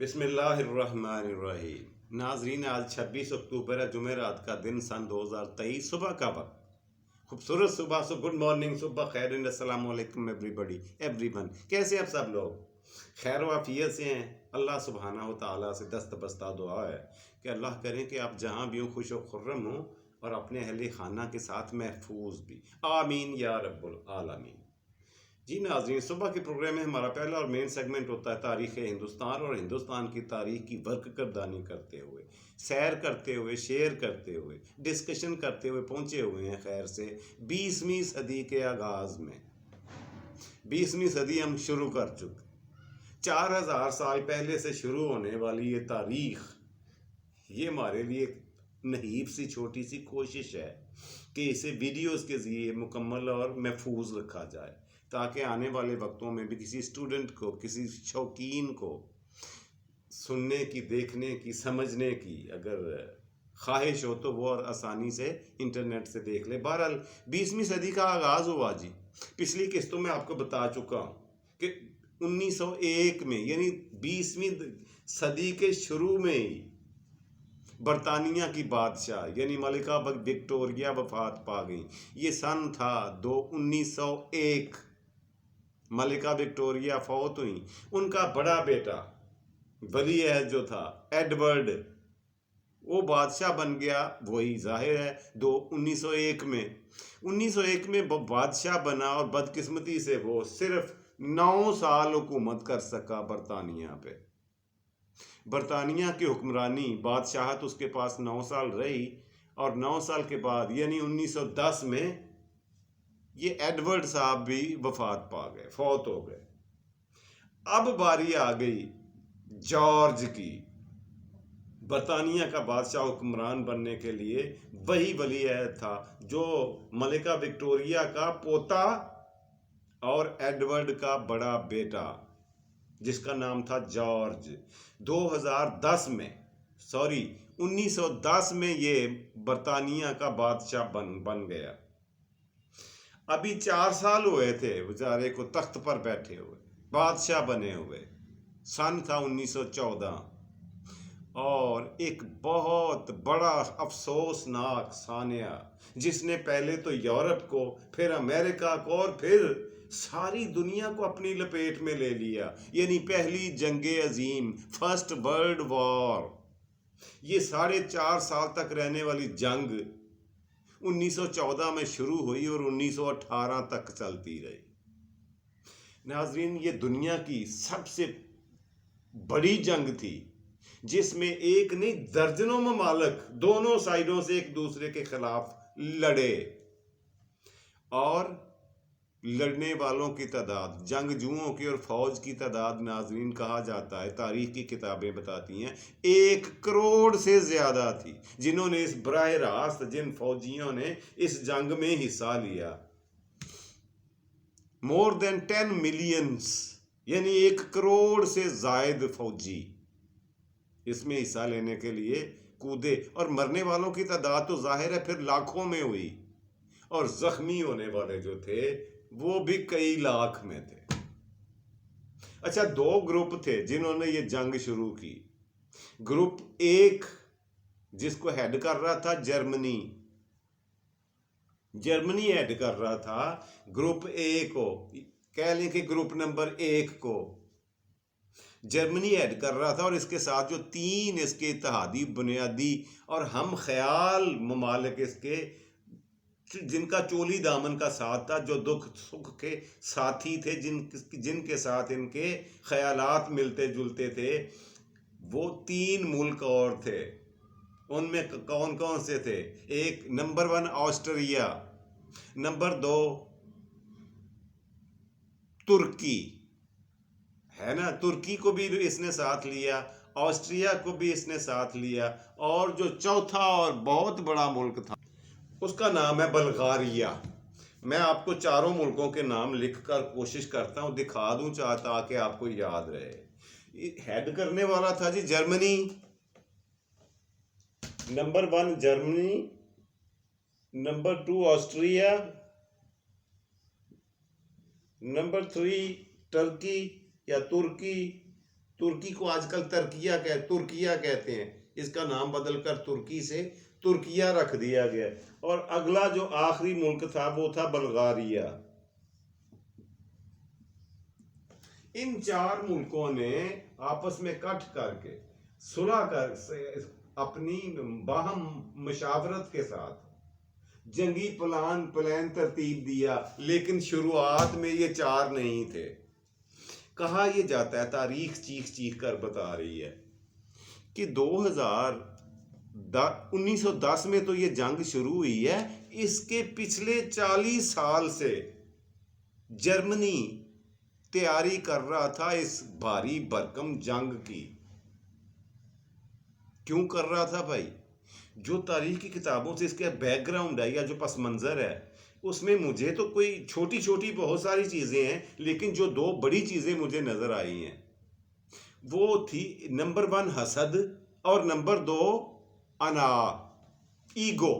بسم اللہ الرحمن الرحیم۔ ناظرین، آج 26 اکتوبر ہے، جمعرات کا دن، سن 2023، صبح کا وقت، خوبصورت صبح سے گڈ مارننگ، صبح خیر، السلام علیکم ایوری ون۔ کیسے آپ سب لوگ؟ خیر و عافیت سے ہیں؟ اللہ سبحانہ و تعالیٰ سے دست بستہ دعا ہے کہ اللہ کریں کہ آپ جہاں بھی ہوں خوش و خرم ہوں اور اپنے اہل خانہ کے ساتھ محفوظ بھی، آمین یا رب العالمین۔ جی ناظرین، صبح کے پروگرام میں ہمارا پہلا اور مین سیگمنٹ ہوتا ہے تاریخ ہندوستان، اور ہندوستان کی تاریخ کی ورک گردانی کرتے ہوئے، سیر کرتے ہوئے، شیئر کرتے ہوئے، ڈسکشن کرتے ہوئے پہنچے ہوئے ہیں خیر سے 20ویں صدی کے آغاز میں۔ 20ویں صدی ہم شروع کر چکے، 4000 سال پہلے سے شروع ہونے والی یہ تاریخ، یہ ہمارے لیے ایک نحیف سی چھوٹی سی کوشش ہے کہ اسے ویڈیوز کے ذریعے مکمل اور محفوظ رکھا جائے، تاکہ آنے والے وقتوں میں بھی کسی اسٹوڈنٹ کو، کسی شوقین کو سننے کی، دیکھنے کی، سمجھنے کی اگر خواہش ہو تو وہ آسانی سے انٹرنیٹ سے دیکھ لے۔ بہرحال 20ویں صدی کا آغاز ہوا جی۔ پچھلی قسطوں میں آپ کو بتا چکا ہوں کہ 1901 میں، یعنی 20ویں صدی کے شروع میں ہی برطانیہ کی بادشاہ یعنی ملکہ وکٹوریہ وفات پا گئی۔ یہ سن تھا 1901، ملکہ وکٹوریہ فوت ہوئی۔ ان کا بڑا بیٹا ولی عہد جو تھا ایڈورڈ، وہ بادشاہ بن گیا، وہی ظاہر ہے 1901 میں۔ 1901 میں وہ بادشاہ بنا اور بدقسمتی سے وہ صرف 9 سال حکومت کر سکا برطانیہ پہ۔ برطانیہ کی حکمرانی، بادشاہت اس کے پاس 9 سال رہی، اور 9 سال کے بعد یعنی 1910 میں یہ ایڈورڈ صاحب بھی وفات پا گئے، فوت ہو گئے۔ اب باری آ گئی جارج کی، برطانیہ کا بادشاہ حکمران بننے کے لیے وہی ولی عہد تھا جو ملکہ وکٹوریہ کا پوتا اور ایڈورڈ کا بڑا بیٹا، جس کا نام تھا جارج۔ 1910 میں یہ برطانیہ کا بادشاہ بن گیا۔ ابھی 4 سال ہوئے تھے بیچارے کو تخت پر بیٹھے ہوئے، بادشاہ بنے ہوئے۔ سن تھا 1914، اور ایک بہت بڑا افسوسناک سانحہ جس نے پہلے تو یورپ کو، پھر امریکہ کو، اور پھر ساری دنیا کو اپنی لپیٹ میں لے لیا، یعنی پہلی جنگ عظیم، فرسٹ ورلڈ وار۔ یہ 4.5 سال تک رہنے والی جنگ 1914 میں شروع ہوئی اور 1918 تک چلتی رہی۔ ناظرین، یہ دنیا کی سب سے بڑی جنگ تھی، جس میں ایک نہیں درجنوں ممالک دونوں سائیڈوں سے ایک دوسرے کے خلاف لڑے، اور لڑنے والوں کی تعداد، جنگجوؤں کی اور فوج کی تعداد، ناظرین کہا جاتا ہے، تاریخ کی کتابیں بتاتی ہیں 1 کروڑ سے زیادہ تھی، جنہوں نے اس براہ راست، جن فوجیوں نے اس جنگ میں حصہ لیا۔ more than 10 millions، یعنی 1 کروڑ سے زائد فوجی اس میں حصہ لینے کے لیے کودے، اور مرنے والوں کی تعداد تو ظاہر ہے پھر لاکھوں میں ہوئی، اور زخمی ہونے والے جو تھے وہ بھی کئی لاکھ میں تھے۔ اچھا، 2 گروپ تھے جنہوں نے یہ جنگ شروع کی۔ گروپ 1 جس کو ہیڈ کر رہا تھا جرمنی ہیڈ کر رہا تھا گروپ A کو، کہہ لیں کہ گروپ نمبر 1 کو جرمنی ہیڈ کر رہا تھا، اور اس کے ساتھ جو 3 اس کے اتحادی، بنیادی اور ہم خیال ممالک اس کے، جن کا چولی دامن کا ساتھ تھا، جو دکھ سکھ کے ساتھی تھے، جن کے ساتھ ان کے خیالات ملتے جلتے تھے، وہ 3 ملک اور تھے۔ ان میں کون کون سے تھے؟ ایک نمبر 1 آسٹریا، نمبر 2 ترکی ہے نا، ترکی کو بھی اس نے ساتھ لیا، آسٹریا کو بھی اس نے ساتھ لیا، اور جو چوتھا اور بہت بڑا ملک تھا اس کا نام ہے بلغاریہ۔ میں آپ کو 4 ملکوں کے نام لکھ کر کوشش کرتا ہوں دکھا دوں تاکہ آپ کو یاد رہے۔ ہیڈ کرنے والا تھا جی Germany, number 1 Germany, number 2 Austria, number 3 Turkey یا ترکی، ترکی کو آج کل ترکیہ کہتے ہیں، اس کا نام بدل کر ترکی سے ترکیہ رکھ دیا گیا. اور اگلا جو آخری ملک تھا وہ تھا بلغاریہ. ان 4 ملکوں نے آپس میں کٹ کر کے صلح کر اپنی باہم مشاورت کے ساتھ جنگی پلان ترتیب دیا، لیکن شروعات میں یہ 4 نہیں تھے. کہا یہ جاتا ہے، تاریخ چیخ کر بتا رہی ہے کہ 1910 میں تو یہ جنگ شروع ہوئی ہے. اس کے پچھلے 40 سال سے جرمنی تیاری کر رہا تھا اس بھاری بھرکم جنگ کی. کیوں کر رہا تھا بھائی؟ جو تاریخ کی کتابوں سے اس کا بیک گراؤنڈ ہے یا جو پس منظر ہے، اس میں مجھے تو کوئی چھوٹی چھوٹی بہت ساری چیزیں ہیں، لیکن جو 2 بڑی چیزیں مجھے نظر آئی ہیں وہ تھی نمبر 1 حسد اور نمبر 2 انا، ایگو.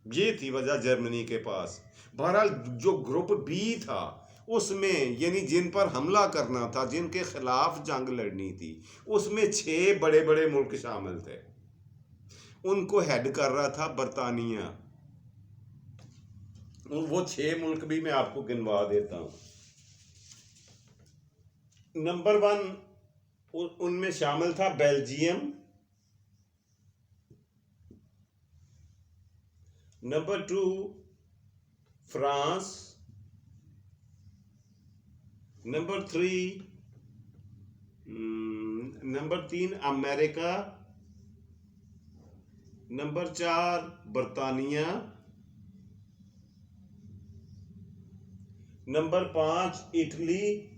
یہ تھی وجہ جرمنی کے پاس. بہرحال جو گروپ بی تھا اس میں، یعنی جن پر حملہ کرنا تھا، جن کے خلاف جنگ لڑنی تھی، اس میں 6 بڑے بڑے ملک شامل تھے. ان کو ہیڈ کر رہا تھا برطانیہ. وہ 6 ملک بھی میں آپ کو گنوا دیتا ہوں. نمبر 1 ان میں شامل تھا بیلجیم. Number 2 France. نمبر 3 امریکہ. نمبر 4 برطانیہ. Number 5 Italy.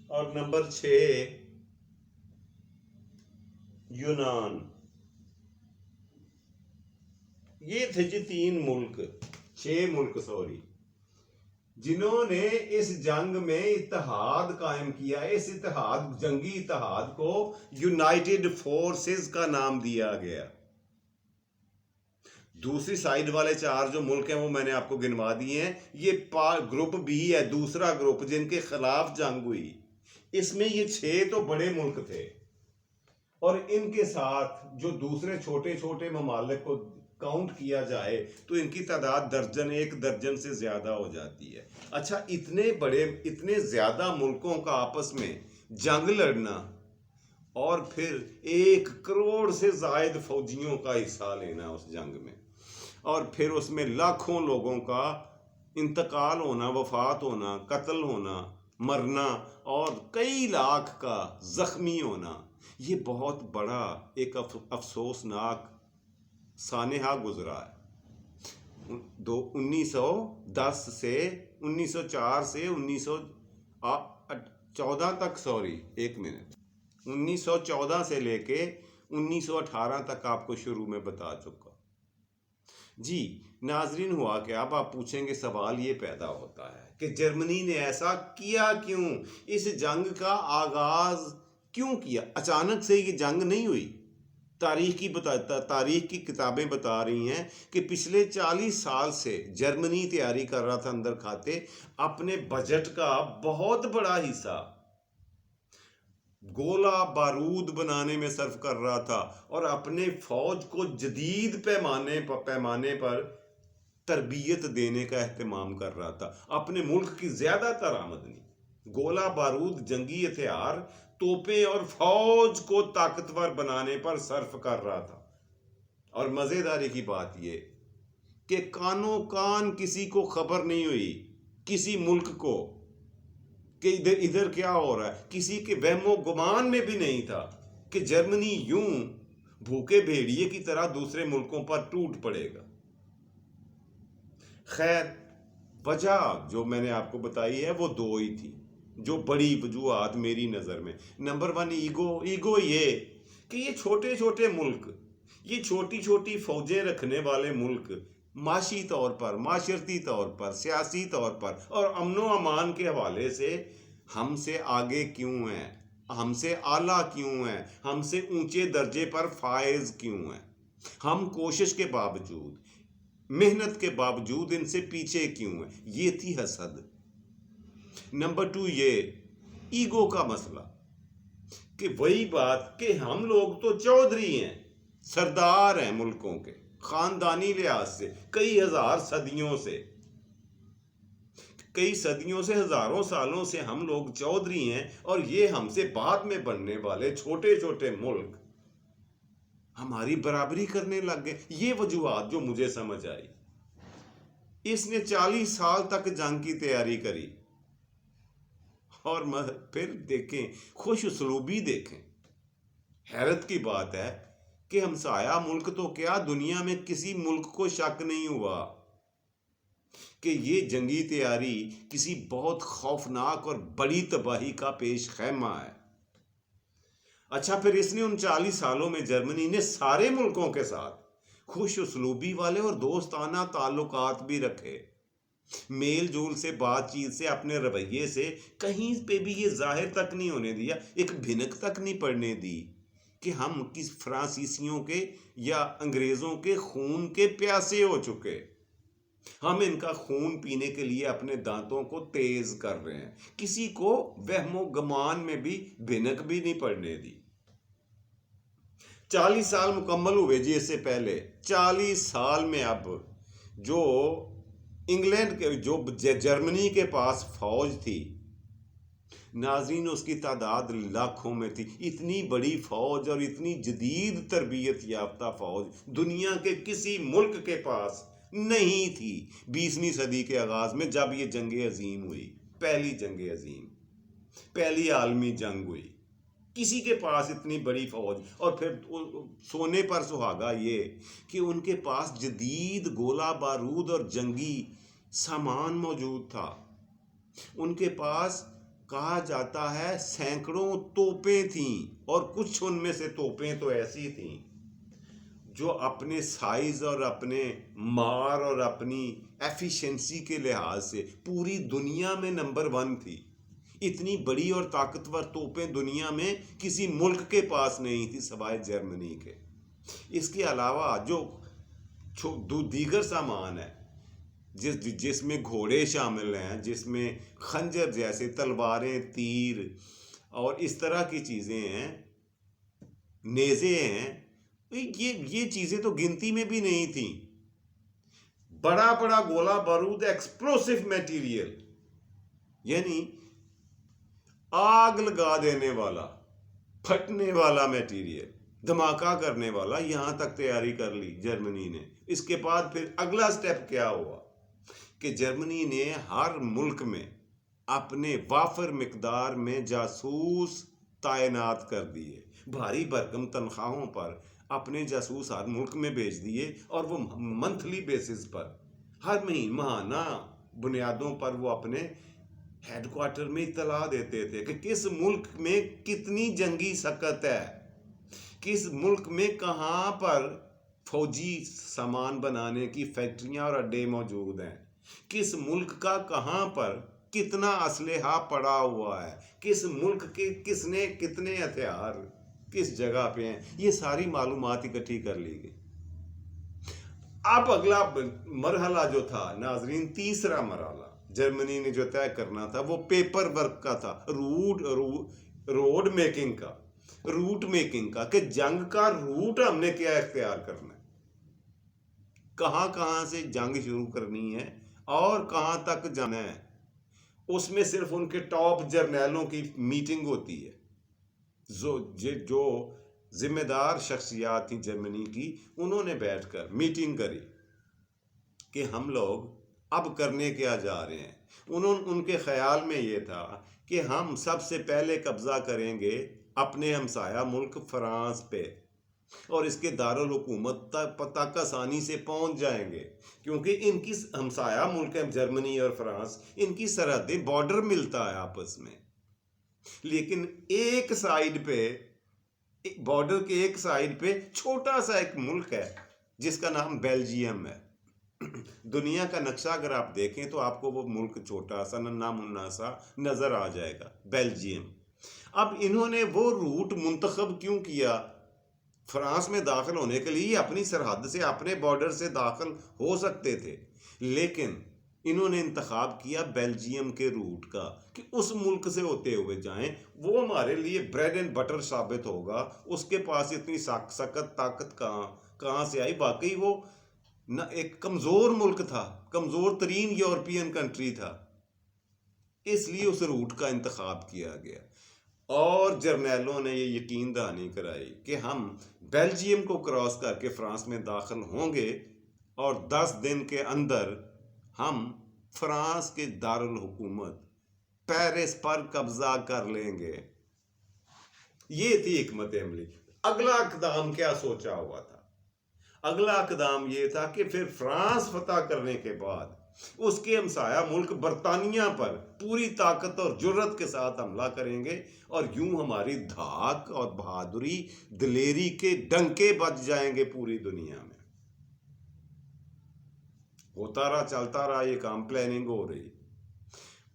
اور نمبر 6 یونان. یہ تھے جی 3 ملک، 6 ملک سوری، جنہوں نے اس جنگ میں اتحاد قائم کیا. اس جنگی اتحاد کو یونائٹڈ فورسز کا نام دیا گیا. دوسری سائیڈ والے 4 جو ملک ہیں وہ میں نے آپ کو گنوا دیے ہیں. یہ گروپ بی ہے، دوسرا گروپ جن کے خلاف جنگ ہوئی. اس میں یہ 6 تو بڑے ملک تھے، اور ان کے ساتھ جو دوسرے چھوٹے چھوٹے ممالک کو کاؤنٹ کیا جائے تو ان کی تعداد 1 درجن سے زیادہ ہو جاتی ہے. اچھا، اتنے زیادہ ملکوں کا آپس میں جنگ لڑنا، اور پھر 1 کروڑ سے زائد فوجیوں کا حصہ لینا اس جنگ میں، اور پھر اس میں لاکھوں لوگوں کا انتقال ہونا، وفات ہونا، قتل ہونا، مرنا، اور کئی لاکھ کا زخمی ہونا. یہ بہت بڑا ایک افسوسناک سانحہ گزرا ہے. 1910 سے 1904 سے 1914 تک 1914 سے لے کے 1918 تک آپ کو شروع میں بتا چکا. جی ناظرین، ہوا کہ اب آپ پوچھیں گے، سوال یہ پیدا ہوتا ہے کہ جرمنی نے ایسا کیا کیوں؟ اس جنگ کا آغاز کیوں کیا؟ اچانک سے یہ جنگ نہیں ہوئی. تاریخ کی کتابیں بتا رہی ہیں کہ پچھلے 40 سال سے جرمنی تیاری کر رہا تھا اندر کھاتے اپنے بجٹ کا بہت بڑا حصہ گولہ بارود بنانے میں صرف کر رہا تھا، اور اپنے فوج کو جدید پیمانے پر تربیت دینے کا اہتمام کر رہا تھا. اپنے ملک کی زیادہ تر آمدنی گولہ بارود، جنگی ہتھیار، توپیں اور فوج کو طاقتور بنانے پر صرف کر رہا تھا. اور مزیداری کی بات یہ کہ کانوں کان کسی کو خبر نہیں ہوئی، کسی ملک کو، کہ ادھر کیا ہو رہا ہے. کسی کے وہم و گمان میں بھی نہیں تھا کہ جرمنی یوں بھوکے بھیڑیے کی طرح دوسرے ملکوں پر ٹوٹ پڑے گا. خیر، وجہ جو میں نے آپ کو بتائی ہے وہ 2 ہی تھی جو بڑی وجوہات میری نظر میں. نمبر 1 ایگو یہ کہ یہ چھوٹے چھوٹے ملک، یہ چھوٹی چھوٹی فوجیں رکھنے والے ملک معاشی طور پر، معاشرتی طور پر، سیاسی طور پر اور امن و امان کے حوالے سے ہم سے آگے کیوں ہیں، ہم سے اعلیٰ کیوں ہیں، ہم سے اونچے درجے پر فائز کیوں ہیں. ہم کوشش کے باوجود، محنت کے باوجود ان سے پیچھے کیوں ہیں. یہ تھی حسد. نمبر 2 یہ ایگو کا مسئلہ، کہ وہی بات کہ ہم لوگ تو چودھری ہیں، سردار ہیں ملکوں کے، خاندانی لحاظ سے کئی صدیوں سے ہزاروں سالوں سے ہم لوگ چودھری ہیں، اور یہ ہم سے بعد میں بننے والے چھوٹے چھوٹے ملک ہماری برابری کرنے لگ گئے۔ یہ وجوہات جو مجھے سمجھ آئی، اس نے 40 سال تک جنگ کی تیاری کری، اور پھر دیکھیں خوش اسلوبی، دیکھیں حیرت کی بات ہے کہ ہمسایہ ملک تو کیا، دنیا میں کسی ملک کو شک نہیں ہوا کہ یہ جنگی تیاری کسی بہت خوفناک اور بڑی تباہی کا پیش خیمہ ہے۔ اچھا، پھر اس نے ان 40 سالوں میں جرمنی نے سارے ملکوں کے ساتھ خوش اسلوبی والے اور دوستانہ تعلقات بھی رکھے، میل جول سے، بات چیت سے، اپنے رویے سے کہیں پہ بھی یہ ظاہر تک نہیں ہونے دیا، ایک بھنک تک نہیں پڑنے دی کہ ہم کس فرانسیسیوں کے یا انگریزوں کے خون کے پیاسے ہو چکے، ہم ان کا خون پینے کے لیے اپنے دانتوں کو تیز کر رہے ہیں۔ کسی کو وہم و گمان میں بھی بھنک بھی نہیں پڑنے دی۔ 40 سال مکمل ہوئے جی، اس سے پہلے 40 سال میں اب جو انگلینڈ کے، جو جرمنی کے پاس فوج تھی، ناظرین اس کی تعداد لاکھوں میں تھی۔ اتنی بڑی فوج اور اتنی جدید تربیت یافتہ فوج دنیا کے کسی ملک کے پاس نہیں تھی 20ویں صدی کے آغاز میں، جب یہ جنگ عظیم ہوئی، پہلی جنگ عظیم، پہلی عالمی جنگ ہوئی، کسی کے پاس اتنی بڑی فوج، اور پھر سونے پر سہاگا یہ کہ ان کے پاس جدید گولہ بارود اور جنگی سامان موجود تھا۔ ان کے پاس کہا جاتا ہے سینکڑوں توپیں تھیں، اور کچھ ان میں سے توپیں تو ایسی تھیں جو اپنے سائز اور اپنے مار اور اپنی ایفیشنسی کے لحاظ سے پوری دنیا میں نمبر 1 تھی۔ اتنی بڑی اور طاقتور توپیں دنیا میں کسی ملک کے پاس نہیں تھی سوائے جرمنی کے۔ اس کے علاوہ جو دیگر سامان ہے، جس میں گھوڑے شامل ہیں، جس میں خنجر جیسے تلواریں، تیر اور اس طرح کی چیزیں ہیں، نیزے ہیں، یہ چیزیں تو گنتی میں بھی نہیں تھیں۔ بڑا بڑا گولہ بارود، ایکسپلوسیو میٹیریل، یعنی آگ لگا دینے والا، پھٹنے والا میٹیریل، دھماکہ کرنے والا، یہاں تک تیاری کر لی جرمنی نے۔ اس کے بعد پھر اگلا سٹیپ کیا ہوا کہ جرمنی نے ہر ملک میں اپنے وافر مقدار میں جاسوس تعینات کر دیے، بھاری بھرکم تنخواہوں پر اپنے جاسوس ہر ملک میں بھیج دیے، اور وہ منتھلی بیسس پر، ہر ماہانہ بنیادوں پر وہ اپنے ہیڈ کوارٹر میں اطلاع دیتے تھے کہ کس ملک میں کتنی جنگی سکت ہے، کس ملک میں کہاں پر فوجی سامان بنانے کی فیکٹریاں اور اڈے موجود ہیں، کس ملک کا کہاں پر کتنا اسلحہ پڑا ہوا ہے، کس ملک کے کس نے کتنے ہتھیار کس جگہ پہ ہیں، یہ ساری معلومات اکٹھی کر لی گئی۔ اب اگلا مرحلہ جو تھا ناظرین، تیسرا مرحلہ جرمنی نے جو طے کرنا تھا، وہ پیپر ورک کا تھا، روڈ میکنگ کا، کہ جنگ کا روٹ ہم نے کیا اختیار کرنا ہے، کہاں کہاں سے جنگ شروع کرنی ہے اور کہاں تک جانا ہے۔ اس میں صرف ان کے ٹاپ جرنیلوں کی میٹنگ ہوتی ہے، جو ذمہ دار شخصیات تھیں جرمنی کی، انہوں نے بیٹھ کر میٹنگ کری کہ ہم لوگ اب کرنے کیا جا رہے ہیں۔ ان کے خیال میں یہ تھا کہ ہم سب سے پہلے قبضہ کریں گے اپنے ہمسایہ ملک فرانس پہ، اور اس کے دارالحکومت تک آسانی سے پہنچ جائیں گے، کیونکہ ان کی ہمسایہ ملک ہے جرمنی اور فرانس، ان کی سرحدیں بارڈر ملتا ہے آپس میں، لیکن ایک سائیڈ پہ، بارڈر کے ایک سائیڈ پہ چھوٹا سا ایک ملک ہے جس کا نام بیلجیم ہے۔ دنیا کا نقشہ اگر آپ دیکھیں تو آپ کو وہ ملک چھوٹا سا ننھا منا سا نظر آ جائے گا، بیلجیم۔ اب انہوں نے وہ روٹ منتخب کیوں کیا فرانس میں داخل ہونے کے لیے؟ اپنی سرحد سے، اپنے بارڈر سے داخل ہو سکتے تھے، لیکن انہوں نے انتخاب کیا بیلجیم کے روٹ کا کہ اس ملک سے ہوتے ہوئے جائیں، وہ ہمارے لیے بریڈ اینڈ بٹر ثابت ہوگا۔ اس کے پاس اتنی سخت طاقت کہاں سے آئی؟ واقعی وہ نہ ایک کمزور ملک تھا، کمزور ترین یورپین کنٹری تھا، اس لیے اس روٹ کا انتخاب کیا گیا۔ اور جرنیلوں نے یہ یقین دہانی کرائی کہ ہم بیلجیم کو کراس کر کے فرانس میں داخل ہوں گے اور 10 دن کے اندر ہم فرانس کے دارالحکومت پیرس پر قبضہ کر لیں گے۔ یہ تھی حکمت عملی۔ اگلا اقدام کیا سوچا ہوا تھا؟ اگلا اقدام یہ تھا کہ پھر فرانس فتح کرنے کے بعد اس کے ہمسایہ ملک برطانیہ پر پوری طاقت اور جرت کے ساتھ حملہ کریں گے، اور یوں ہماری دھاک اور بہادری دلیری کے ڈنکے بج جائیں گے پوری دنیا میں۔ ہوتا رہا، چلتا رہا یہ کام، پلاننگ ہو رہی۔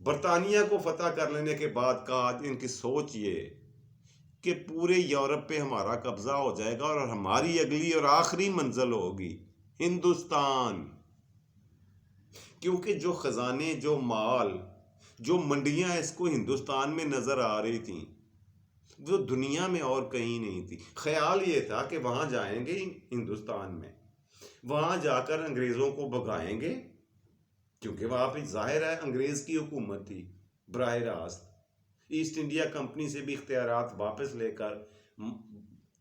برطانیہ کو فتح کر لینے کے بعد کہا ان کی سوچ یہ کہ پورے یورپ پہ ہمارا قبضہ ہو جائے گا اور ہماری اگلی اور آخری منزل ہوگی ہندوستان، کیونکہ جو خزانے، جو مال، جو منڈیاں اس کو ہندوستان میں نظر آ رہی تھیں وہ دنیا میں اور کہیں نہیں تھی۔ خیال یہ تھا کہ وہاں جائیں گے ہندوستان میں، وہاں جا کر انگریزوں کو بھگائیں گے، کیونکہ وہاں پہ ظاہر ہے انگریز کی حکومت تھی براہ راست۔ ایسٹ انڈیا کمپنی سے بھی اختیارات واپس لے کر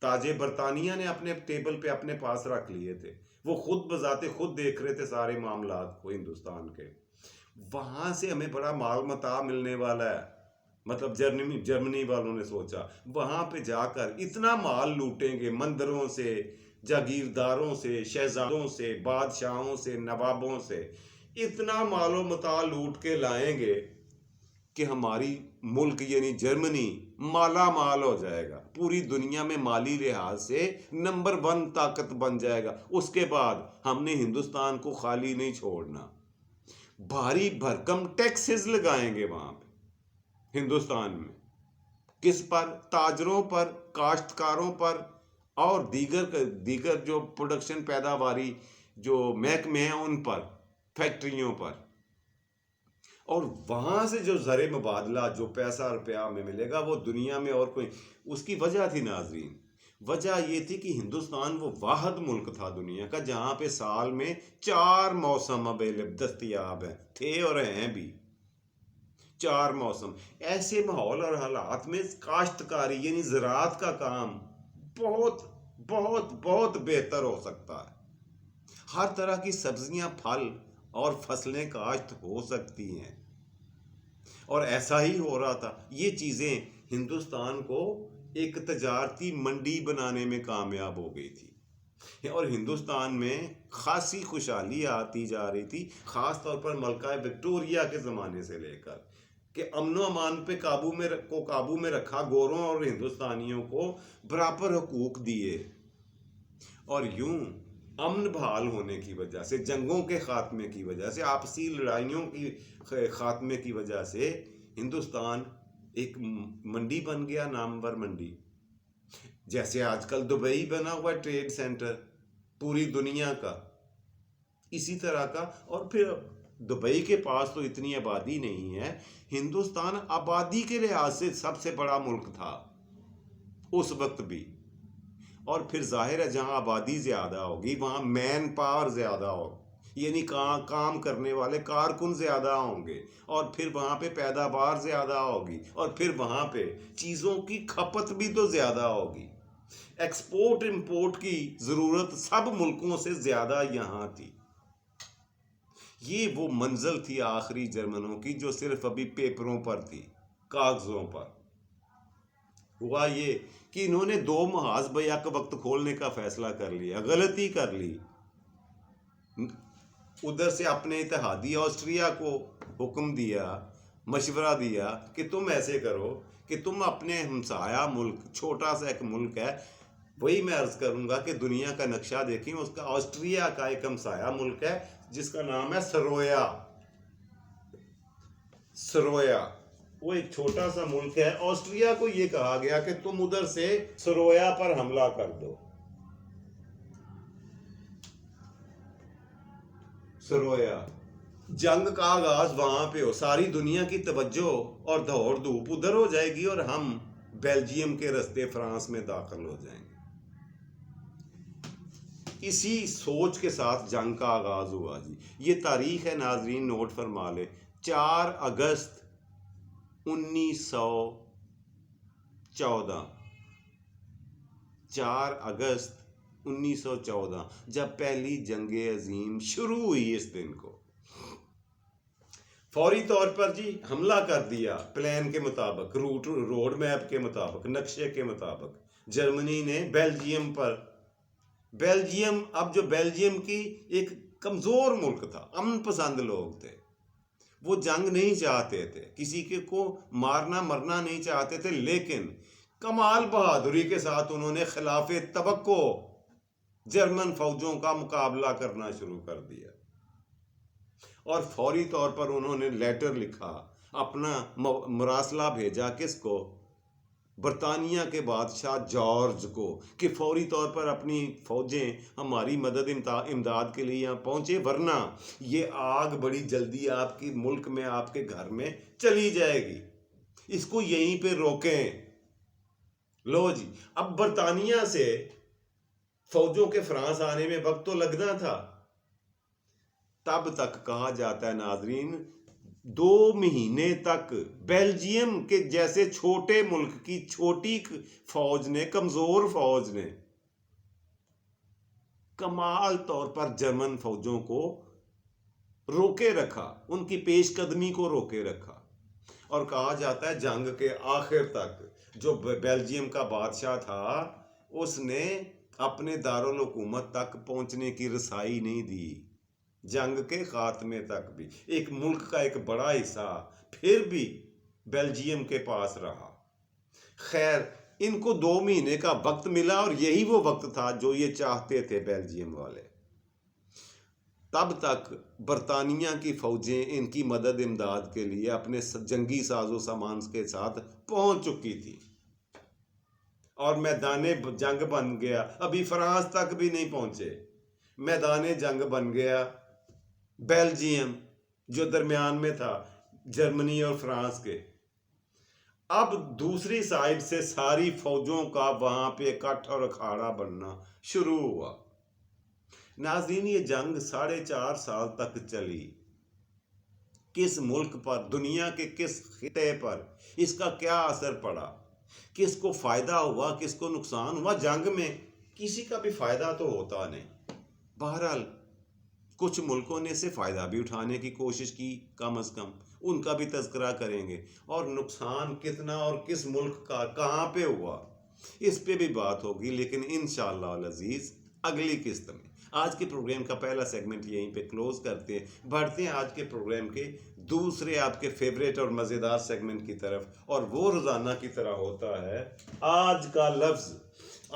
تاج برطانیہ نے اپنے ٹیبل پہ اپنے پاس رکھ لیے تھے، وہ خود بذات خود دیکھ رہے تھے سارے معاملات کو ہندوستان کے۔ وہاں سے ہمیں بڑا مال متاع ملنے والا ہے، مطلب جرمنی والوں نے سوچا وہاں پہ جا کر اتنا مال لوٹیں گے، مندروں سے، جاگیرداروں سے، شہزادوں سے، بادشاہوں سے، نوابوں سے اتنا مال و متاع لوٹ کے لائیں گے کہ ہماری ملک یعنی جرمنی مالا مال ہو جائے گا، پوری دنیا میں مالی لحاظ سے نمبر 1 طاقت بن جائے گا۔ اس کے بعد ہم نے ہندوستان کو خالی نہیں چھوڑنا، بھاری بھرکم ٹیکسز لگائیں گے وہاں پہ ہندوستان میں۔ کس پر؟ تاجروں پر، کاشتکاروں پر، اور دیگر جو پروڈکشن پیداواری جو محکمے ہیں ان پر، فیکٹریوں پر۔ اور وہاں سے جو زر مبادلہ، جو پیسہ روپیہ میں ملے گا وہ دنیا میں اور کوئی۔ اس کی وجہ تھی ناظرین، وجہ یہ تھی کہ ہندوستان وہ واحد ملک تھا دنیا کا جہاں پہ سال میں 4 موسم دستیاب ہیں، تھے اور ہیں بھی 4 موسم۔ ایسے ماحول اور حالات میں کاشتکاری یعنی زراعت کا کام بہت بہت بہت بہتر ہو سکتا ہے۔ ہر طرح کی سبزیاں، پھل اور فصلیں کاشت ہو سکتی ہیں، اور ایسا ہی ہو رہا تھا۔ یہ چیزیں ہندوستان کو ایک تجارتی منڈی بنانے میں کامیاب ہو گئی تھی، اور ہندوستان میں خاصی خوشحالی آتی جا رہی تھی، خاص طور پر ملکہ وکٹوریہ کے زمانے سے لے کر، کہ امن و امان پہ قابو میں رکھا، گوروں اور ہندوستانیوں کو برابر حقوق دیے، اور یوں امن بحال ہونے کی وجہ سے، جنگوں کے خاتمے کی وجہ سے، آپسی لڑائیوں کی خاتمے کی وجہ سے ہندوستان ایک منڈی بن گیا، نامور منڈی۔ جیسے آج کل دبئی بنا ہوا ٹریڈ سینٹر پوری دنیا کا، اسی طرح کا۔ اور پھر دبئی کے پاس تو اتنی آبادی نہیں ہے، ہندوستان آبادی کے لحاظ سے سب سے بڑا ملک تھا اس وقت بھی، اور پھر ظاہر ہے جہاں آبادی زیادہ ہوگی وہاں مین پاور زیادہ ہوگی، یعنی کام کرنے والے کارکن زیادہ ہوں گے، اور پھر وہاں پہ پیداوار زیادہ ہوگی، اور پھر وہاں پہ چیزوں کی کھپت بھی تو زیادہ ہوگی۔ ایکسپورٹ امپورٹ کی ضرورت سب ملکوں سے زیادہ یہاں تھی۔ یہ وہ منزل تھی آخری جرمنوں کی جو صرف ابھی پیپروں پر تھی، کاغذوں پر۔ ہوا یہ کہ انہوں نے 2 محاذ بیک وقت کھولنے کا فیصلہ کر لیا، غلطی کر لی۔ ادھر سے اپنے اتحادی آسٹریا کو حکم دیا، مشورہ دیا کہ تم ایسے کرو کہ تم اپنے ہمسایہ ملک، چھوٹا سا ایک ملک ہے، وہی میں عرض کروں گا کہ دنیا کا نقشہ دیکھیں، اس کا آسٹریا کا ایک ہمسایہ ملک ہے جس کا نام ہے سرویا۔ وہ ایک چھوٹا سا ملک ہے۔ آسٹریا کو یہ کہا گیا کہ تم ادھر سے سرویا پر حملہ کر دو۔ سرویا جنگ کا آغاز وہاں پہ ہو، ساری دنیا کی توجہ اور دوڑ دھوپ ادھر ہو جائے گی اور ہم بیلجیم کے رستے فرانس میں داخل ہو جائیں گے۔ اسی سوچ کے ساتھ جنگ کا آغاز ہوا جی۔ یہ تاریخ ہے ناظرین، نوٹ فرما لے، 4 اگست 1914، 4 اگست 1914 جب پہلی جنگ عظیم شروع ہوئی۔ اس دن کو فوری طور پر جی حملہ کر دیا، پلان کے مطابق، روڈ میپ کے مطابق، نقشے کے مطابق جرمنی نے بیلجیم پر۔ بیلجیم، اب جو بیلجیم کی ایک کمزور ملک تھا، امن پسند لوگ تھے، وہ جنگ نہیں چاہتے تھے، کسی کے کو مارنا مرنا نہیں چاہتے تھے، لیکن کمال بہادری کے ساتھ انہوں نے خلاف توقع جرمن فوجوں کا مقابلہ کرنا شروع کر دیا، اور فوری طور پر انہوں نے لیٹر لکھا، اپنا مراسلہ بھیجا، کس کو؟ برطانیہ کے بادشاہ جارج کو، کہ فوری طور پر اپنی فوجیں ہماری مدد امداد کے لیے یہاں پہنچے، ورنہ یہ آگ بڑی جلدی آپ کی ملک میں، آپ کے گھر میں چلی جائے گی، اس کو یہیں پہ روکیں۔ لو جی، اب برطانیہ سے فوجوں کے فرانس آنے میں وقت تو لگنا تھا، تب تک کہا جاتا ہے ناظرین 2 مہینے تک بیلجیم کے جیسے چھوٹے ملک کی چھوٹی فوج نے، کمزور فوج نے کمال طور پر جرمن فوجوں کو روکے رکھا، ان کی پیش قدمی کو روکے رکھا، اور کہا جاتا ہے جنگ کے آخر تک جو بیلجیم کا بادشاہ تھا اس نے اپنے دارالحکومت تک پہنچنے کی رسائی نہیں دی، جنگ کے خاتمے تک بھی ایک ملک کا ایک بڑا حصہ پھر بھی بیلجیم کے پاس رہا۔ خیر، ان کو 2 مہینے کا وقت ملا، اور یہی وہ وقت تھا جو یہ چاہتے تھے بیلجیم والے۔ تب تک برطانیہ کی فوجیں ان کی مدد امداد کے لیے اپنے جنگی ساز و سامان کے ساتھ پہنچ چکی تھی، اور میدان جنگ بن گیا، ابھی فرانس تک بھی نہیں پہنچے، میدان جنگ بن گیا بیلجیم جو درمیان میں تھا جرمنی اور فرانس کے۔ اب دوسری سائیڈ سے ساری فوجوں کا وہاں پہ اکٹھ اور اکھاڑا بننا شروع ہوا۔ ناظرین، یہ جنگ 4.5 سال تک چلی۔ کس ملک پر، دنیا کے کس خطے پر اس کا کیا اثر پڑا، کس کو فائدہ ہوا، کس کو نقصان ہوا؟ جنگ میں کسی کا بھی فائدہ تو ہوتا نہیں، بہرحال کچھ ملکوں نے سے فائدہ بھی اٹھانے کی کوشش کی، کم از کم ان کا بھی تذکرہ کریں گے، اور نقصان کتنا اور کس ملک کا کہاں پہ ہوا اس پہ بھی بات ہوگی، لیکن انشاءاللہ العزیز اگلی قسط میں۔ آج کے پروگرام کا پہلا سیگمنٹ یہیں پہ کلوز کرتے ہیں، بڑھتے ہیں آج کے پروگرام کے دوسرے آپ کے فیوریٹ اور مزیدار سیگمنٹ کی طرف، اور وہ روزانہ کی طرح ہوتا ہے آج کا لفظ۔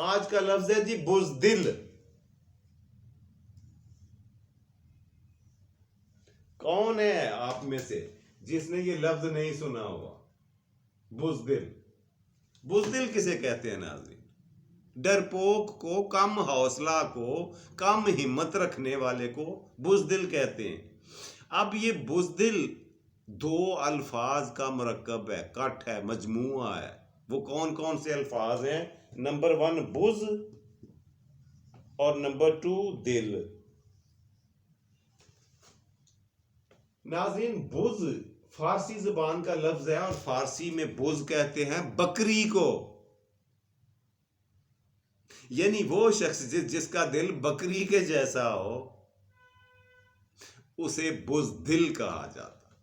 آج کا لفظ ہے جی بزدل۔ کون ہے آپ میں سے جس نے یہ لفظ نہیں سنا ہوا؟ بزدل۔ بزدل کسے کہتے ہیں ناظرین؟ ڈرپوک کو، کم حوصلہ کو، کم ہمت رکھنے والے کو بزدل کہتے ہیں۔ اب یہ بزدل 2 الفاظ کا مرکب ہے، کٹ ہے، مجموعہ ہے۔ وہ کون کون سے الفاظ ہیں؟ نمبر 1 بز، اور نمبر 2 دل۔ ناظرین، بز فارسی زبان کا لفظ ہے، اور فارسی میں بز کہتے ہیں بکری کو، یعنی وہ شخص جس کا دل بکری کے جیسا ہو اسے بزدل کہا جاتا۔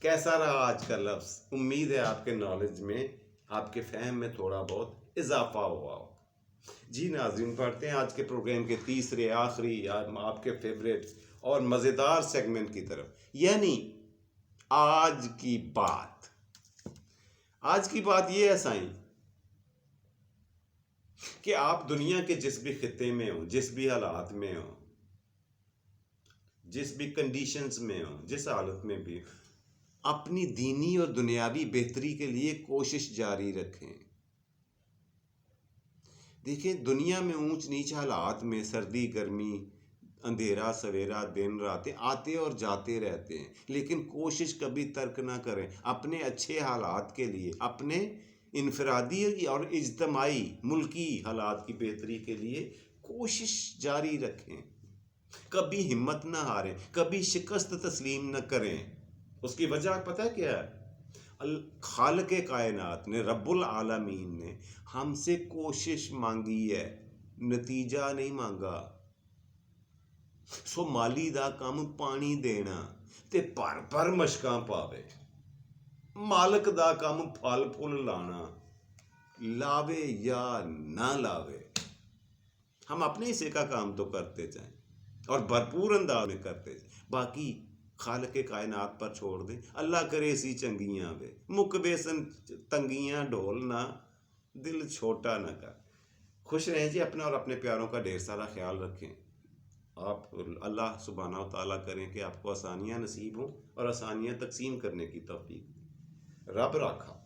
کیسا رہا آج کا لفظ؟ امید ہے آپ کے نالج میں، آپ کے فہم میں تھوڑا بہت اضافہ ہوا ہو۔ جی ناظرین، پڑھتے ہیں آج کے پروگرام کے تیسرے آخری آپ کے فیوریٹ اور مزیدار سیگمنٹ کی طرف، یعنی آج کی بات۔ آج کی بات یہ ہے سائیں کہ آپ دنیا کے جس بھی خطے میں ہوں، جس بھی حالات میں ہوں، جس بھی کنڈیشنز میں ہوں، جس حالت میں بھی، اپنی دینی اور دنیاوی بہتری کے لیے کوشش جاری رکھیں۔ دیکھیں، دنیا میں اونچ نیچ حالات میں، سردی گرمی، اندھیرا سویرا دن راتیں آتے اور جاتے رہتے ہیں، لیکن کوشش کبھی ترک نہ کریں اپنے اچھے حالات کے لیے، اپنے انفرادی اور اجتماعی ملکی حالات کی بہتری کے لیے کوشش جاری رکھیں، کبھی ہمت نہ ہاریں، کبھی شکست تسلیم نہ کریں۔ اس کی وجہ پتہ کیا ہے؟ خالق کائنات نے، رب العالمین نے ہم سے کوشش مانگی ہے، نتیجہ نہیں مانگا۔ سو مالی دا کم پانی دینا تے پر پر مشکاں پاوے، مالک دا کم پھل پھل لانا، لاوے یا نہ لاوے، ہم اپنے حصے کا کام تو کرتے جائیں اور بھرپور انداز میں کرتے جائیں، باقی خالق کائنات پر چھوڑ دیں۔ اللہ کرے سی چنگیاں وے، مک بیسن تنگیاں ڈھولنا، دل چھوٹا نہ کر۔ خوش رہیں جی، اپنا اور اپنے پیاروں کا ڈھیر سارا خیال رکھیں۔ آپ اللہ سبحانہ و تعالیٰ کریں کہ آپ کو آسانیاں نصیب ہوں اور آسانیاں تقسیم کرنے کی توفیق۔ رب راکھا۔